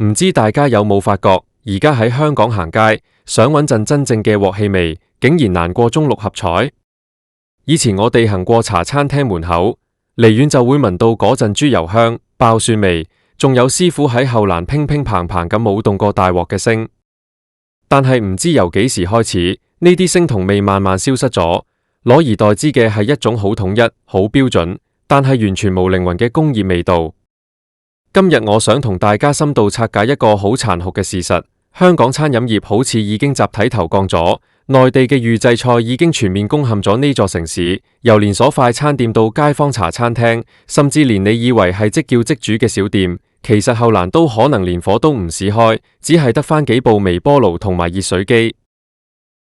唔知大家有冇發覺，而家喺香港行街，想搵陣真正嘅鑊氣味，竟然難過中六合彩。以前我哋行過茶餐廳門口，離遠就會聞到嗰陣豬油香、爆蒜味，仲有師傅喺後欄乒乒乓乓咁舞動過大鑊嘅聲。但係唔知由幾時開始，呢啲聲同味慢慢消失咗，攞而代之嘅係一種好統一、好標準，但係完全無靈魂嘅工業味道。今日我想同大家深度拆解一個好殘酷嘅事實，香港餐飲業好似已經集體投降咗，內地嘅預製菜已經全面攻陷咗呢座城市，由連鎖快餐店到街坊茶餐廳，甚至連你以為係即叫即煮嘅小店，其實後欄都可能連火都唔使開，只係得返幾部微波爐同埋熱水機。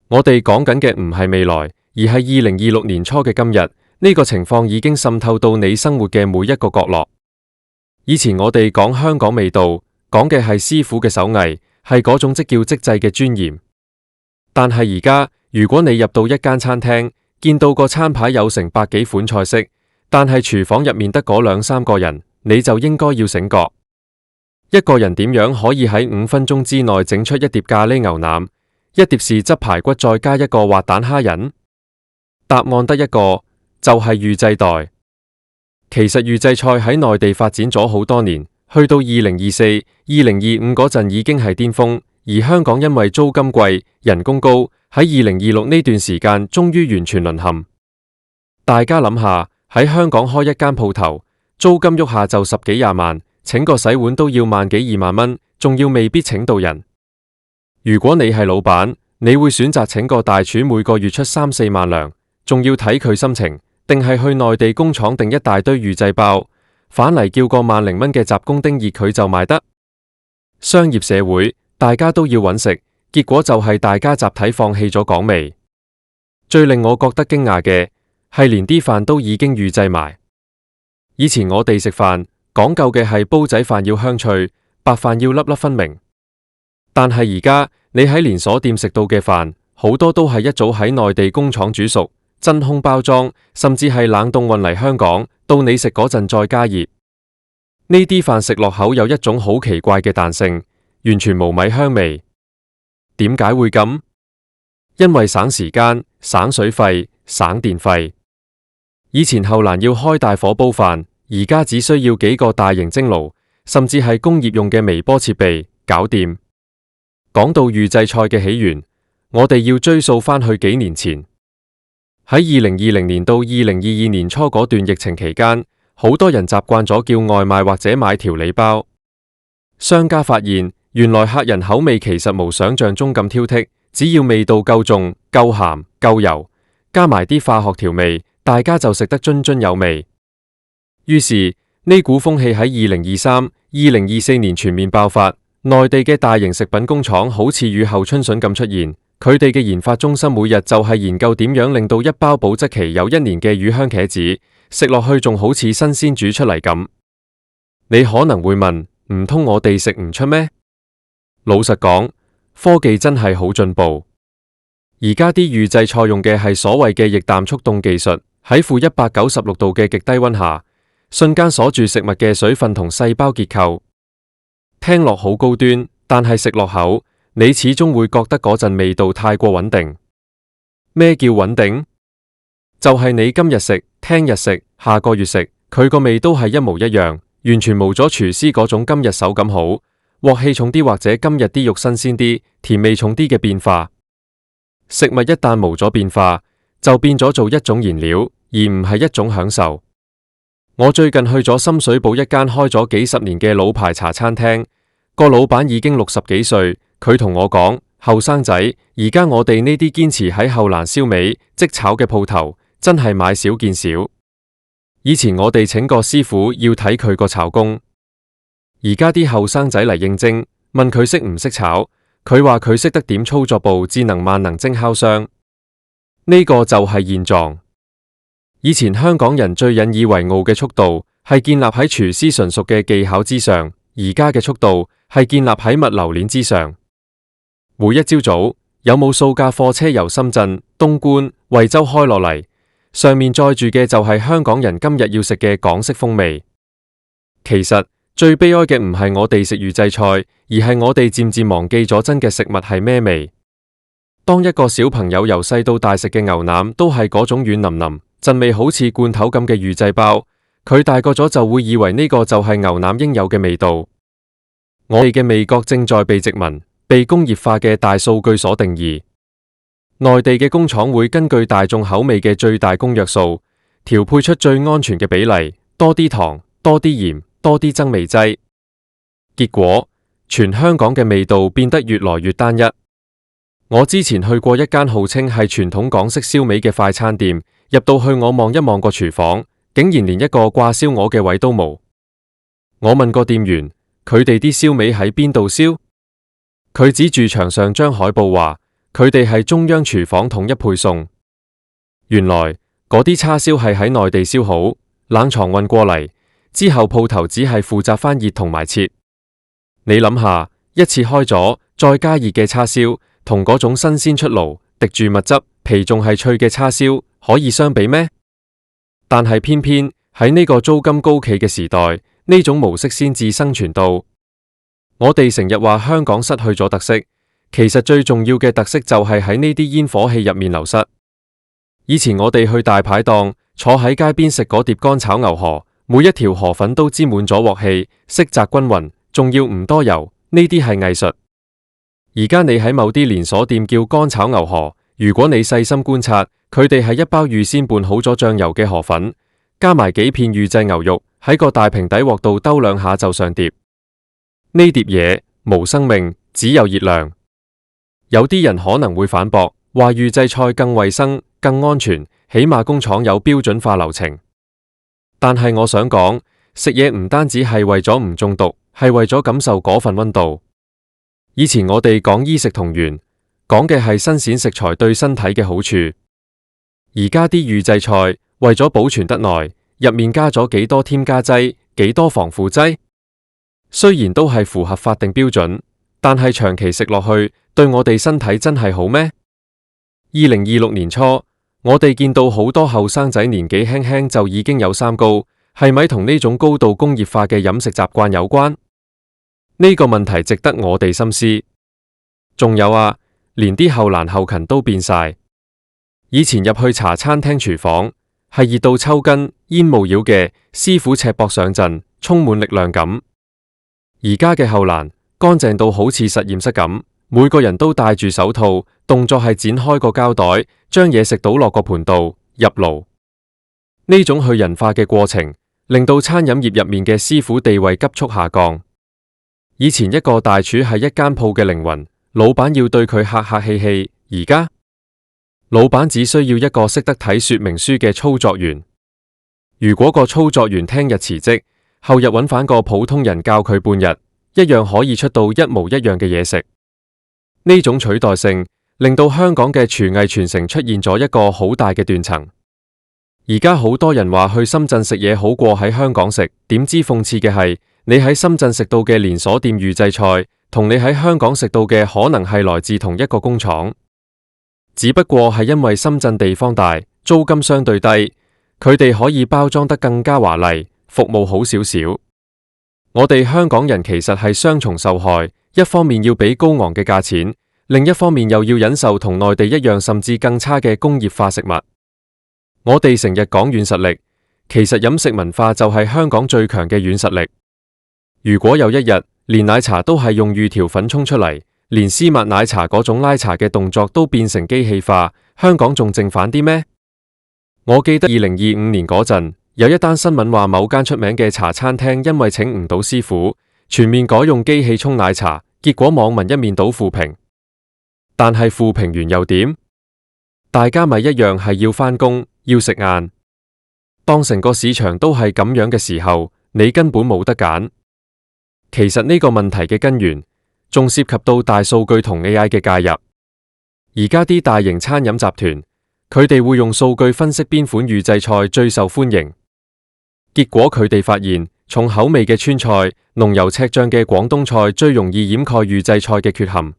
我哋講緊嘅唔係未來，而係2026年初嘅今日，呢個情況已經滲透到你生活嘅每一個角落。以前我哋講香港味道，講嘅係師傅嘅手藝，係嗰種即叫即製嘅尊嚴。但係而家，如果你入到一間餐廳，見到個餐牌有成百幾款菜式，但係廚房入面得嗰兩三個人，你就應該要醒覺。一個人點樣可以喺5分鐘之內整出一碟咖喱牛腩，一碟豉汁排骨，再加一個滑蛋蝦仁？答案得一個，就係預製袋。其實預製菜喺內地發展咗好多年，去到2024、2025嗰陣已經係巔峰，而香港因為租金貴、人工高，喺2026呢段時間終於完全淪陷。大家諗下，喺香港開一間鋪頭，租金喐下就10幾20萬，請個洗碗都要萬幾2萬蚊，仲要未必請到人。如果你係老闆，你會選擇請個大廚每個月出3、4萬糧，仲要睇佢心情，定係去內地工廠訂一大堆預製包，返嚟叫個萬零蚊嘅雜工叮熱佢就賣得？商業社會，大家都要搵食，結果就係大家集體放棄咗港味。最令我覺得驚訝嘅係連啲飯都已經預製埋。以前我哋食飯講究嘅係煲仔飯要香脆，白飯要粒粒分明。但係而家你喺連鎖店食到嘅飯，好多都係一早喺內地工廠煮熟，真空包裝，甚至係冷凍運嚟香港，到你食嗰陣再加熱。呢啲飯食落口有一種好奇怪嘅彈性，完全無米香味。點解會咁？因為省時間、省水費、省電費。以前後欄要開大火煲飯，而家只需要幾個大型蒸爐，甚至係工業用嘅微波設備，搞掂。講到預製菜嘅起源，我哋要追溯返去幾年前。喺2020年到2022年初嗰段疫情期間，好多人習慣咗叫外賣或者買調理包。商家發現，原來客人口味其實無想象中咁挑剔，只要味道夠重、夠鹹、夠油，加埋啲化學調味，大家就食得津津有味。於是呢股風氣喺2023、2024年全面爆發，內地嘅大型食品工廠好似雨後春筍咁出現。佢哋嘅研發中心每日就係研究點樣令到一包保質期有1年嘅魚香茄子食落去仲好似新鮮煮出嚟咁。你可能會問，唔通我哋食唔出咩？老實講，科技真係好進步。而家啲預製菜用嘅係所謂嘅液氮速凍技術，喺-196度嘅極低溫下，瞬間鎖住食物嘅水分同細胞結構。聽落好高端，但係食落口，你始終會覺得嗰陣味道太過穩定。咩叫穩定？就係你今日食、聽日食、下個月食，佢個味都係一模一樣，完全冇咗廚師嗰種今日手感好、鑊氣重啲或者今日啲肉新鮮啲、甜味重啲嘅變化。食物一旦冇咗變化，就變咗做一種燃料，而唔係一種享受。我最近去咗深水埗一間開咗幾十年嘅老牌茶餐廳，個老闆已經60幾歲。佢同我講，後生仔，而家我哋呢啲堅持喺後欄燒味、即炒嘅鋪頭，真係買少見少。以前我哋請個師傅要睇佢個炒工，而家啲後生仔嚟應徵，問佢識唔識炒，佢話佢識得點操作部智能萬能蒸烤箱。呢個就係現狀。以前香港人最引以為傲嘅速度，係建立喺廚師純熟嘅技巧之上，而家嘅速度係建立喺物流鏈之上。每一朝早，有冇數架貨車由深圳、東莞、惠州開落嚟，上面載住嘅就係香港人今日要食嘅港式風味。其實最悲哀嘅唔係我哋食預製菜，而係我哋漸漸忘記咗真嘅食物係咩味。當一個小朋友由細到大食嘅牛腩都係嗰種軟腍腍、陣味好似罐頭咁嘅預製包，佢大個咗就會以為呢個就係牛腩應有嘅味道。我哋嘅味覺正在被殖民、被工業化嘅大數據所定義。內地嘅工廠會根據大眾口味嘅最大公約數，調配出最安全嘅比例，多啲糖、多啲鹽、多啲增味劑。結果，全香港嘅味道變得越來越單一。我之前去過一間號稱係傳統港式燒味嘅快餐店，入到去我望一望個廚房，竟然連一個掛燒鵝嘅位都冇。我問個店員，佢哋啲燒味喺邊度燒？佢指住牆上張海報話，佢哋係中央廚房統一配送。原來嗰啲叉燒係喺內地燒好，冷藏運過嚟，之後鋪頭只係負責翻熱同埋切。你諗下，一次開咗再加熱嘅叉燒，同嗰種新鮮出爐、滴住蜜汁、皮仲係脆嘅叉燒，可以相比咩？但係偏偏喺呢個租金高企嘅時代，呢種模式先至生存到。我哋成日話香港失去咗特色，其實最重要嘅特色就係喺呢啲煙火氣入面流失。以前我哋去大排檔，坐喺街邊食嗰碟乾炒牛河，每一條河粉都沾滿咗鑊氣，色澤均勻，仲要唔多油，呢啲係藝術。而家你喺某啲連鎖店叫乾炒牛河，如果你細心觀察，佢哋係一包預先拌好咗醬油嘅河粉，加埋幾片預製牛肉，喺個大平底鑊度兜兩下就上碟。呢碟嘢無生命，只有熱量。有啲人可能會反駁，話預製菜更衛生、更安全，起碼工廠有標準化流程。但係我想講，食嘢唔單止係為咗唔中毒，係為咗感受嗰份溫度。以前我哋講衣食同源，講嘅係新鮮食材對身體嘅好處。而家啲預製菜為咗保存得耐，入面加咗幾多添加劑，幾多防腐劑。雖然都係符合法定標準，但係長期食落去，對我哋身體真係好咩？2026年初，我哋見到好多後生仔年紀輕輕就已經有三高，係咪同呢種高度工業化嘅飲食習慣有關？呢個問題值得我哋深思。仲有啊，連啲後欄後勤都變晒。以前入去茶餐廳廚房，係熱到抽筋、煙霧繞嘅，師傅赤膊上陣，充滿力量感。而家嘅後欄乾淨到好似實驗室咁，每個人都戴住手套，動作係剪開個膠袋，將嘢食倒落個盤度入爐。呢種去人化嘅過程，令到餐飲業入面嘅師傅地位急速下降。以前一個大廚係一間鋪嘅靈魂，老闆要對佢客客氣氣，而家老闆只需要一個識得睇說明書嘅操作員。如果個操作員聽日辭職，後日揾返個普通人教佢半日，一樣可以出到一模一樣嘅嘢食。呢種取代性令到香港嘅廚藝傳承出現咗一個好大嘅斷層。而家好多人話去深圳食嘢好過喺香港食，點知諷刺嘅係，你喺深圳食到嘅連鎖店預製菜，同你喺香港食到嘅可能係來自同一個工廠，只不過係因為深圳地方大，租金相對低，佢哋可以包裝得更加華麗，服務好少少。我哋香港人其實係雙重受害，一方面要俾高昂嘅價錢，另一方面又要忍受同內地一樣甚至更差嘅工業化食物。我哋成日講軟實力，其實飲食文化就係香港最強嘅軟實力。如果有一日連奶茶都係用預調粉沖出嚟，連絲襪奶茶嗰種拉茶嘅動作都變成機器化，香港仲正反啲咩？我記得2025年嗰陣，有一單新聞話某間出名嘅茶餐廳因為請唔到師傅，全面改用機器沖奶茶，結果網民一面倒負評。但係負評完又點？大家咪一樣係要返工，要食晏。當成個市場都係咁樣嘅時候，你根本冇得揀。其實呢個問題嘅根源，仲涉及到大數據同 AI 嘅介入。而家啲大型餐飲集團，佢哋會用數據分析邊款預製菜最受歡迎。結果佢哋發現，重口味嘅川菜、濃油赤醬嘅廣東菜最容易掩蓋預製菜嘅缺陷。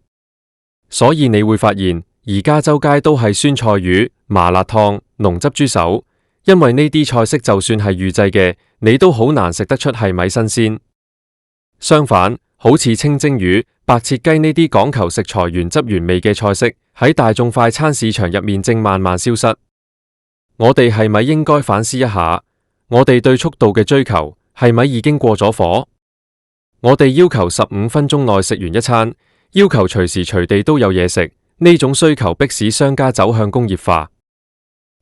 所以你會發現，而家周街都係酸菜魚、麻辣燙、濃汁豬手，因為呢啲菜式就算係預製嘅，你都好難食得出係咪新鮮。相反，好似清蒸魚、白切雞呢啲講求食材原汁原味嘅菜式，喺大眾快餐市場入面正慢慢消失。我哋係咪應該反思一下，我哋對速度嘅追求係咪已經過咗火？我哋要求15分鐘內食完一餐，要求隨時隨地都有嘢食，呢種需求迫使商家走向工業化。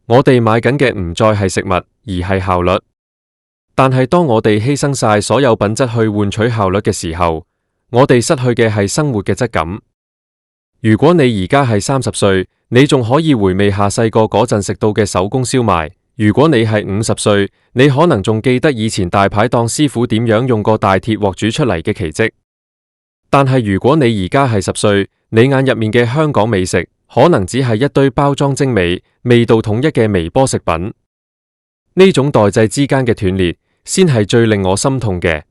我哋買緊嘅唔再係食物，而係效率。但係當我哋犧牲晒所有品質去換取效率嘅時候，我哋失去嘅係生活嘅質感。如果你而家係30歲，你仲可以回味下細個嗰陣食到嘅手工燒賣；如果你係50歲，你可能仲記得以前大排檔師傅點樣用個大鐵鑊煮出嚟嘅奇蹟。但係如果你而家係10歲，你眼入面嘅香港美食，可能只係一堆包裝精美、味道統一嘅微波食品。呢種代際之間嘅斷裂，先係最令我心痛嘅。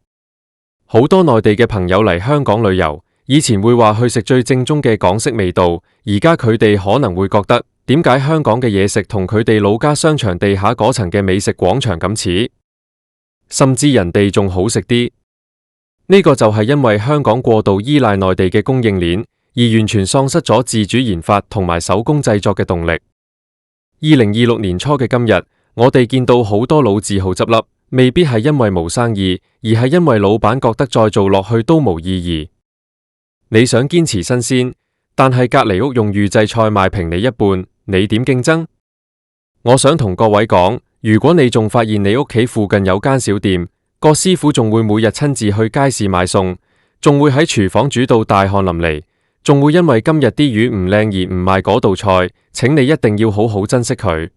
好多內地嘅朋友嚟香港旅遊，以前會話去食最正宗嘅港式味道，而家佢哋可能會覺得，點解香港嘅嘢食同佢哋老家商場地下嗰層嘅美食廣場咁似，甚至人哋仲好食啲。呢個就係因為香港過度依賴內地嘅供應鏈，而完全喪失咗自主研發同埋手工製作嘅動力。2026年初嘅今日，我哋見到好多老字號執笠，未必係因為冇生意，而係因為老闆覺得再做落去都冇意義。你想堅持新鮮，但係隔籬屋用預製菜賣平你一半，你點競爭？我想同各位講，如果你仲發現你屋企附近有間小店，個師傅仲會每日親自去街市買餸，仲會喺廚房煮到大汗淋漓，仲會因為今日啲魚唔靚而唔賣嗰道菜，請你一定要好好珍惜佢，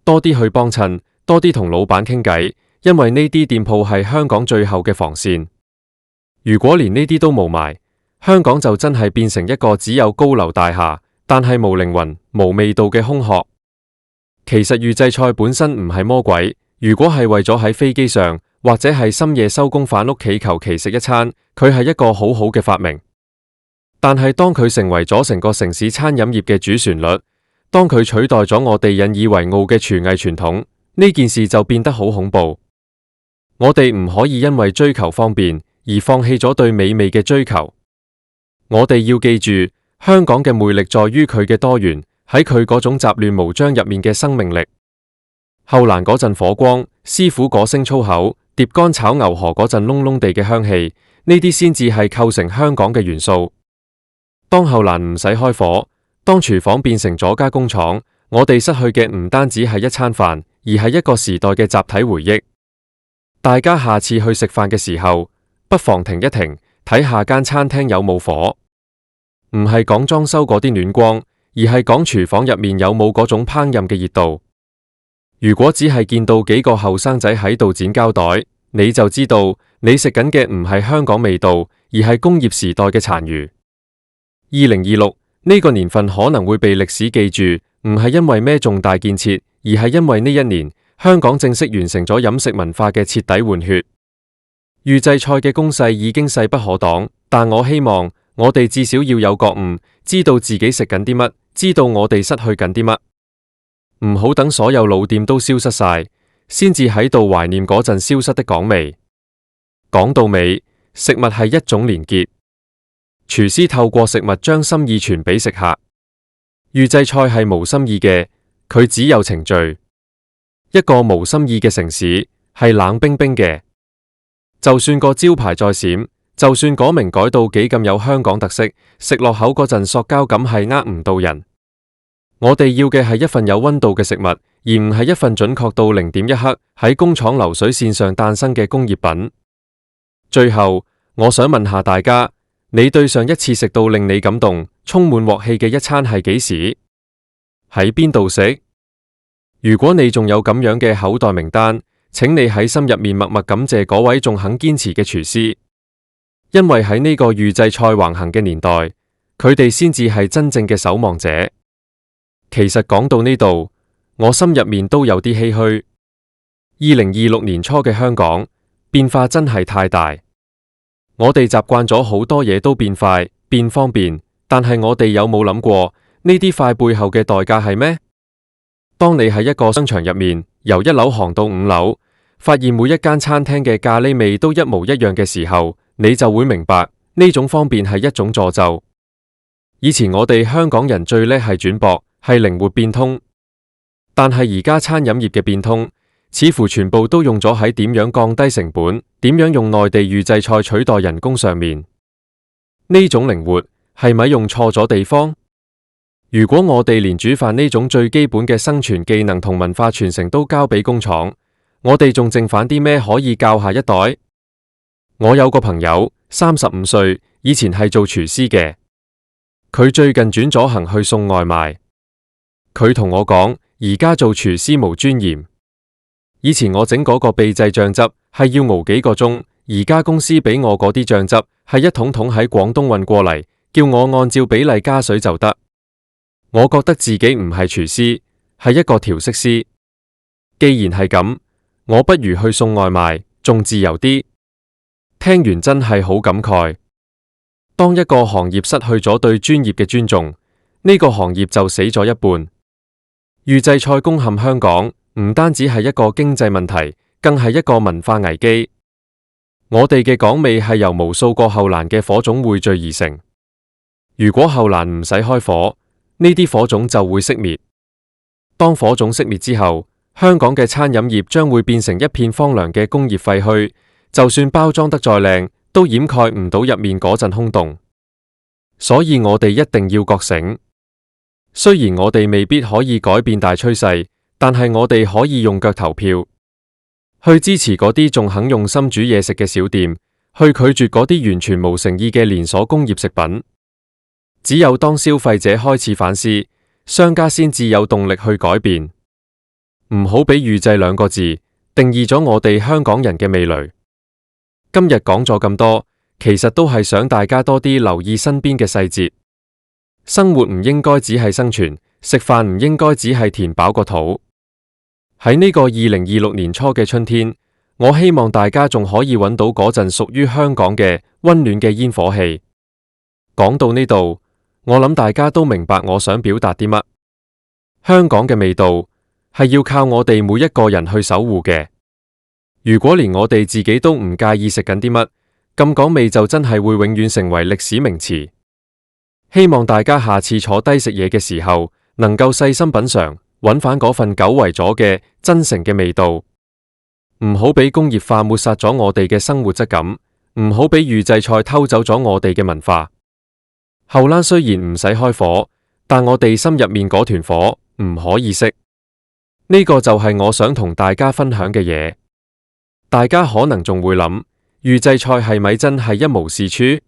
多啲去幫襯，多啲同老闆傾偈，因為呢啲店鋪係香港最後嘅防線。如果連呢啲都冇埋，香港就真係變成一個只有高樓大廈，但係無靈魂、無味道嘅空殼。其實預製菜本身唔係魔鬼，如果係為咗喺飛機上，或者係深夜收工返屋企求其食一餐，佢係一個好好嘅發明。但係當佢成為咗成個城市餐飲業嘅主旋律，當佢取代咗我哋引以為傲嘅廚藝傳統，呢件事就變得好恐怖。我哋唔可以因為追求方便而放棄咗對美味嘅追求。我哋要記住，香港嘅魅力在於佢嘅多元，喺佢嗰種雜亂無章入面嘅生命力。後欄嗰陣火光，師傅嗰聲粗口，碟乾炒牛河嗰陣燶燶地嘅香氣，呢啲先至係構成香港嘅元素。當後欄唔使開火，當廚房變成咗加工廠，我哋失去嘅唔單止係一餐飯，而係一個時代嘅集體回憶。大家下次去食飯嘅時候，不妨停一停，睇下間餐廳有冇火，唔係講裝修嗰啲暖光，而係講廚房入面有冇嗰種烹飪嘅熱度。如果只係見到幾個後生仔喺度剪膠袋，你就知道你食緊嘅唔係香港味道，而係工業時代嘅殘餘。2026呢個年份可能會被歷史記住，唔係因為咩重大建設，而係因為呢一年香港正式完成咗飲食文化嘅徹底換血。預製菜嘅攻勢已經勢不可擋，但我希望我哋至少要有覺悟，知道自己食緊啲乜，知道我哋失去緊啲乜。唔好等所有老店都消失晒，先至喺度懷念嗰陣消失的港味。講到尾，食物係一種連結，廚師透過食物將心意傳俾食客。預製菜係無心意嘅，佢只有程序。一個無心意嘅城市係冷冰冰嘅，就算個招牌再閃，就算嗰名改到幾咁有香港特色，食落口嗰陣塑膠感係呃唔到人。我哋要嘅係一份有溫度嘅食物，而唔係一份準確到0.1克喺工廠流水線上誕生嘅工業品。最後，我想問下大家，你對上一次食到令你感動、充滿鑊氣嘅一餐係幾時？喺邊度食？如果你仲有咁樣嘅口袋名單，請你喺心入面默默感謝嗰位仲肯堅持嘅廚師，因為喺呢個預製菜橫行嘅年代，佢哋先至係真正嘅守望者。其實講到呢度，我心入面都有啲唏噓。2026年初嘅香港變化真係太大，我哋習慣咗好多嘢都變快、變方便，但係我哋有冇諗過呢啲快背後嘅代價係咩？當你喺一個商場入面，由1樓行到5樓，發現每一間餐廳嘅咖喱味都一模一樣嘅時候，你就會明白呢種方便係一種詛咒。以前我哋香港人最叻係轉博，係靈活變通，但係而家餐飲業嘅變通，似乎全部都用咗喺點樣降低成本，點樣用內地預製菜取代人工上面。呢種靈活係咪用錯咗地方？如果我哋連煮飯呢種最基本嘅生存技能同文化傳承都交俾工廠，我哋仲剩返啲咩可以教下一代？我有個朋友35歲，以前係做廚師嘅，佢最近轉咗行去送外賣。佢同我講，而家做廚師無尊嚴。以前我整嗰個秘製醬汁係要熬幾個鐘，而家公司俾我嗰啲醬汁係一桶桶喺廣東運過嚟，叫我按照比例加水就得。我覺得自己唔係廚師，係一個調色師。既然係咁，我不如去送外賣，仲自由啲。聽完真係好感慨。當一個行業失去咗對專業嘅尊重，呢個行業就死咗一半。預製菜攻陷香港，唔單止係一個經濟問題，更係一個文化危機。我哋嘅港味係由無數個後欄嘅火種匯聚而成。如果後欄唔使開火，呢啲火種就會熄滅。當火種熄滅之後，香港嘅餐飲業將會變成一片荒涼嘅工業廢墟，就算包裝得再靚，都掩蓋唔到入面嗰陣空洞。所以我哋一定要覺醒。雖然我哋未必可以改變大趨勢，但係我哋可以用腳投票，去支持嗰啲仲肯用心煮嘢食嘅小店，去拒絕嗰啲完全無誠意嘅連鎖工業食品。只有當消費者開始反思，商家先至有動力去改變。唔好俾預製兩個字定義咗我哋香港人嘅味蕾。今日講咗咁多，其實都係想大家多啲留意身邊嘅細節。生活唔應該只係生存，食飯唔應該只係填飽個肚。喺呢個2026年初嘅春天，我希望大家仲可以揾到嗰陣屬於香港嘅溫暖嘅煙火氣。講到呢度，我諗大家都明白我想表達啲乜。香港嘅味道係要靠我哋每一個人去守護嘅。如果連我哋自己都唔介意食緊啲乜，咁講味就真係會永遠成為歷史名詞。希望大家下次坐低食嘢嘅時候，能夠細心品嘗，揾返嗰份久違咗嘅真誠嘅味道。唔好俾工業化抹殺咗我哋嘅生活質感，唔好俾預製菜偷走咗我哋嘅文化。後欄雖然唔使開火，但我哋心入面嗰團火唔可以熄。呢個就係我想同大家分享嘅嘢。大家可能仲會諗，預製菜係咪真係一無是處？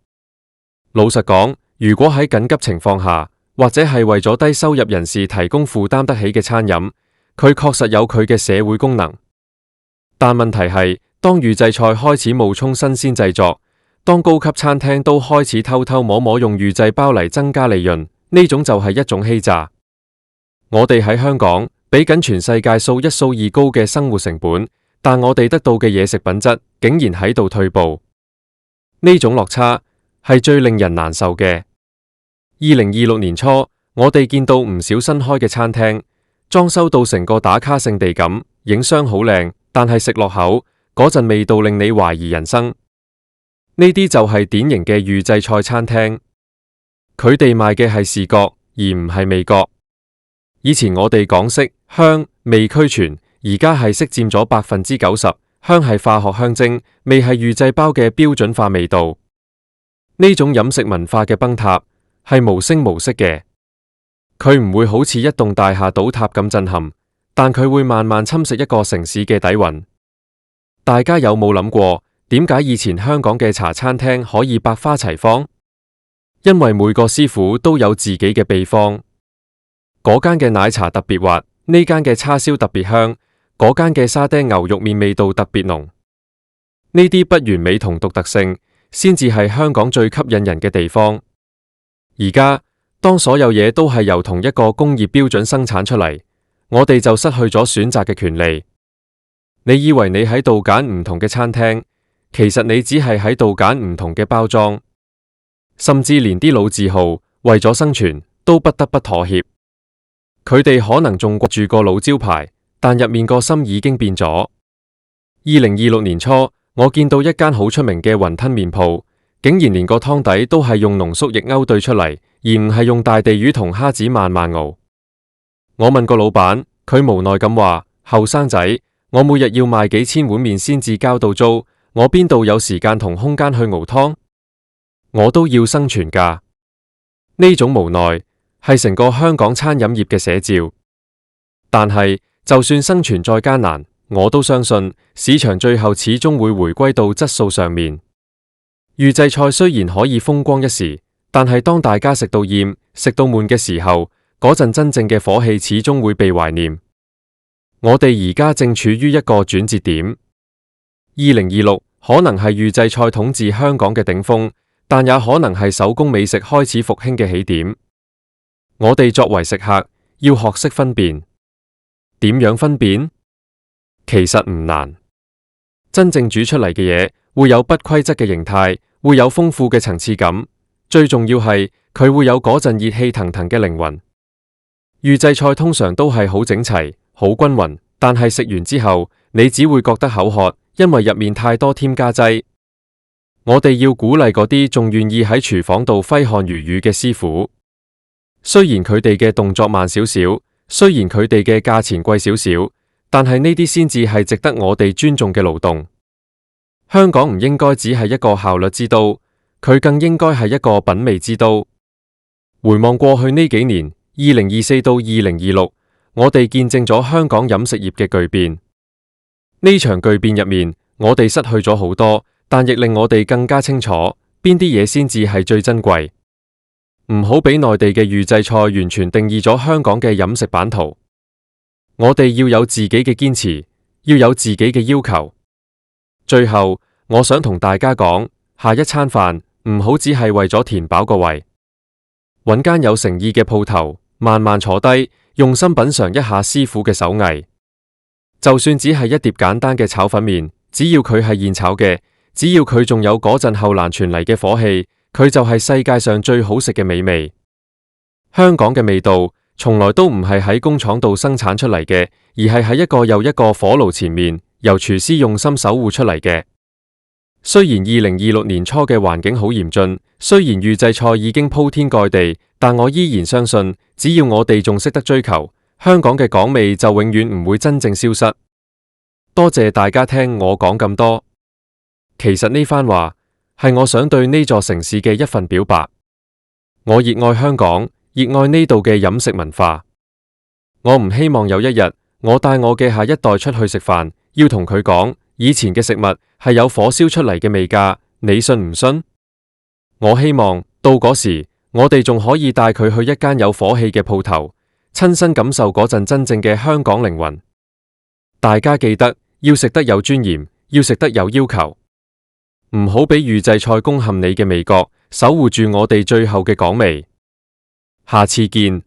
老實講，如果喺緊急情況下，或者係為咗低收入人士提供負擔得起嘅餐飲，佢確實有佢嘅社會功能。但問題係，當預製菜開始冒充新鮮製作，當高級餐廳都開始偷偷摸摸用預製包嚟增加利潤，呢種就係一種欺詐。我哋喺香港俾緊全世界數一數二高嘅生活成本，但我哋得到嘅嘢食品質竟然喺度退步，呢種落差係最令人難受嘅。2026年初，我哋見到唔少新開嘅餐廳，裝修到成個打卡聖地咁，影相好靚，但係食落口嗰陣味道令你懷疑人生。呢啲就係典型嘅預製菜餐廳，佢哋賣嘅係視覺，而唔係味覺。以前我哋講色香味俱全，而家係色佔咗90%，香係化學香精，味係預製包嘅標準化味道。呢種飲食文化嘅崩塌係無聲無息嘅，佢唔會好似一棟大廈倒塌咁震撼，但佢會慢慢侵蝕一個城市嘅底蘊。大家有冇諗過，點解以前香港嘅茶餐廳可以百花齊放？因為每個師傅都有自己嘅秘方。嗰間嘅奶茶特別滑，呢間嘅叉燒特別香，嗰間嘅沙爹牛肉麵味道特別濃。呢啲不完美同獨特性，先至係香港最吸引人嘅地方。而家當所有嘢都係由同一個工業標準生產出嚟，我哋就失去咗選擇嘅權利。你以為你喺度揀唔同嘅餐廳，其實你只係喺度揀唔同嘅包裝，甚至連啲老字號為咗生存都不得不妥協。佢哋可能仲掛住個老招牌，但入面個心已經變咗。2026年初，我見到一間好出名嘅雲吞麵鋪，竟然連個湯底都係用濃縮液勾兌出嚟，而唔係用大地魚同蝦子慢慢熬。我問個老闆，佢無奈咁話：後生仔，我每日要賣幾千碗麵先至交到租，我邊度有時間同空間去熬湯？我都要生存㗎。呢種無奈係成個香港餐飲業嘅寫照。但係就算生存再艱難，我都相信市場最後始終會回歸到質素上面。預製菜雖然可以風光一時，但係當大家食到厭、食到悶嘅時候，嗰陣真正嘅火氣始終會被懷念。我哋而家正處於一個轉折點，2026可能係預製菜統治香港嘅頂峰，但也可能係手工美食開始復興嘅起點。我哋作為食客，要學識分辨。點樣分辨？其實唔難。真正煮出嚟嘅嘢會有不規則嘅形態，會有豐富嘅層次感，最重要係佢會有嗰陣熱氣騰騰嘅靈魂。預製菜通常都係好整齊、好均勻，但係食完之後，你只會覺得口渴，因為入面太多添加劑。我哋要鼓勵嗰啲仲願意喺廚房度揮汗如雨嘅師傅，雖然佢哋嘅動作慢少少，雖然佢哋嘅價錢貴少少，但係呢啲先至係值得我哋尊重嘅勞動。香港唔應該只係一個效率之都，佢更應該係一個品味之都。回望過去呢幾年，2024到2026，我哋見證咗香港飲食業嘅巨變。呢場巨變入面，我哋失去咗好多，但亦令我哋更加清楚邊啲嘢先至係最珍貴。唔好俾內地嘅預製菜完全定義咗香港嘅飲食版圖。我哋要有自己嘅堅持，要有自己嘅要求。最後，我想同大家講，下一餐飯唔好只係為咗填飽個胃，揾間有誠意嘅鋪頭，慢慢坐低，用心品嘗一下師傅嘅手藝。就算只係一碟簡單嘅炒粉麵，只要佢係現炒嘅，只要佢仲有嗰陣後欄傳嚟嘅火氣，佢就係世界上最好食嘅美味。香港嘅味道從來都唔係喺工廠度生產出嚟嘅，而係喺一個又一個火爐前面，由廚師用心守護出嚟嘅。雖然2026年初嘅環境好嚴峻，雖然預製菜已經鋪天蓋地，但我依然相信，只要我哋仲識得追求，香港嘅港味就永遠唔會真正消失。多謝大家聽我講咁多。其實呢番話係我想對呢座城市嘅一份表白。我熱愛香港，熱愛呢度嘅飲食文化。我唔希望有一日，我帶我嘅下一代出去食飯，要同佢講，以前嘅食物係有火燒出嚟嘅味㗎，你信唔信？我希望到嗰時，我哋仲可以帶佢去一間有火氣嘅鋪頭，親身感受嗰陣真正嘅香港靈魂。大家記得要食得有尊嚴，要食得有要求，唔好俾預製菜攻陷你嘅味覺，守護住我哋最後嘅港味。下次見。